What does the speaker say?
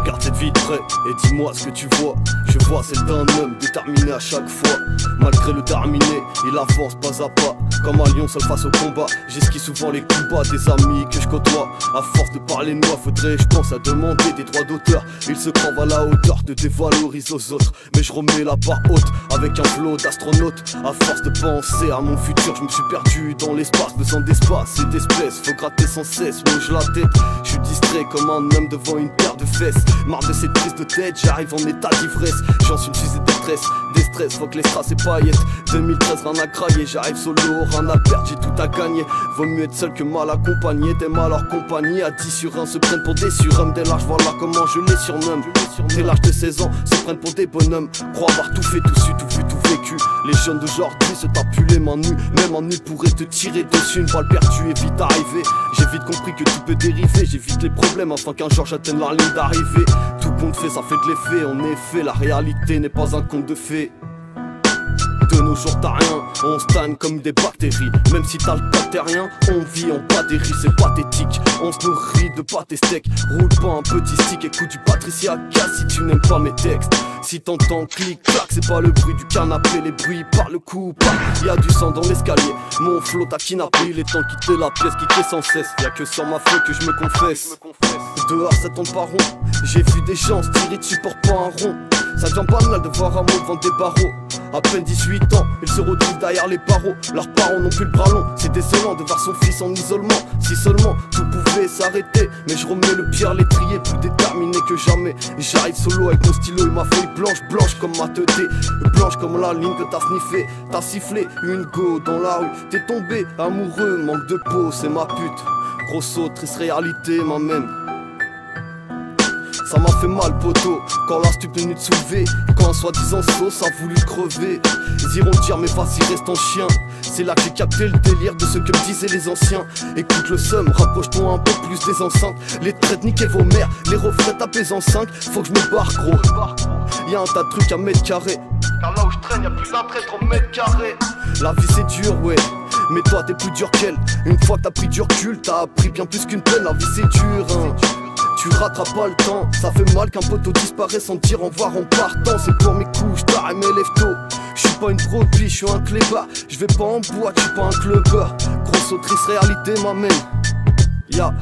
Regarde cette vie de près et dis-moi ce que tu vois. Je vois celle d'un homme déterminé à chaque fois. Malgré le terminé, il avance pas à pas. Comme un lion seul face au combat, j'esquisse souvent les coups bas des amis que je côtoie. À force de parler de moi, faudrait, je pense, à demander des droits d'auteur. Ils se croient à la hauteur de dévaloriser aux autres. Mais je remets la barre haute avec un flot d'astronaute. À force de penser à mon futur, je me suis perdu dans l'espace. Besoin d'espace et d'espèces, faut gratter sans cesse. Bouge la tête, je suis distrait comme un homme devant une paire de fesses. Marre de cette prise de tête, j'arrive en état d'ivresse. J'en suis une fusée de stress, des stress, faut que les strass et paillettes. 2013, rien à crailler, j'arrive solo, rien à perdre, j'ai tout à gagner. Vaut mieux être seul que mal accompagné, t'aimes à leur compagnie. À 10 sur 1 se prennent pour des surhommes. Dès l'âge, voilà comment je les surnomme. Dès l'âge de 16 ans, se prennent pour des bonhommes. Croient avoir tout fait, tout su, tout vu, tout vécu. Les jeunes d'aujourd'hui se tapent plus les mains nues. Même en nu pourrait te tirer dessus. Une balle perdue est vite arrivée. J'ai vite compris que tout peut dériver. J'évite les problèmes afin qu'un jour j'atteigne la ligne d'arrivée. Tout compte fait, ça fait de l'effet. En effet, la réalité n'est pas un conte de fées. De nos jours t'as rien, on stagne comme des bactéries. Même si t'as le bactérien, on vit en pâtérie, c'est pathétique. On se nourrit de pâte et steak. Roule pas un petit stick, écoute du Patricia Cass si tu n'aimes pas mes textes. Si t'entends clic clac, c'est pas le bruit du canapé. Les bruits par le coup, y'a du sang dans l'escalier. Mon flot t'a kidnappé, il est temps de quitter la pièce, quitter sans cesse. Y'a que sur ma feuille que je me confesse. Dehors ça tombe pas rond. J'ai vu des gens se tirer dessus pour pas un rond. Ça devient banal de voir un mot vendre des barreaux. À peine 18 ans, ils se retrouvent derrière les barreaux. Leurs parents n'ont plus le bras long. C'est désolant de voir son fils en isolement. Si seulement tout pouvait s'arrêter. Mais je remets le pied à l'étrier, plus déterminé que jamais. J'arrive solo avec mon stylo et ma feuille blanche, blanche comme ma teuté. Blanche comme la ligne que t'as sniffé. T'as sifflé une go dans la rue. T'es tombé amoureux, manque de peau, c'est ma pute. Grosse triste réalité m'amène. Ça m'a fait mal poteau, quand la stup est venue te soulever. Quand un soi-disant sauce a voulu crever. Ils iront dire mais vas-y reste en chien. C'est là que j'ai capté le délire de ce que me disaient les anciens. Écoute le seum, rapproche-toi un peu plus des enceintes. Les traits niquez vos mères, les reflets tapés en 5. Faut que je me barre gros. Y'a un tas de trucs à mètre carré. Car là où je traîne y'a plus d'un trait 30 mètres carrés. La vie c'est dur ouais, mais toi t'es plus dur qu'elle. Une fois que t'as pris du recul, t'as appris bien plus qu'une peine. La vie c'est dur hein. Tu rattrapes pas le temps, ça fait mal qu'un poteau disparaisse sans dire au revoir en partant. C'est pour mes couches, t'as mes lève tôt. J'suis pas une brebis, j'suis un clébard. J'vais pas en boîte, j'suis pas un clubbeur. Grosse autrice réalité m'amène. Ya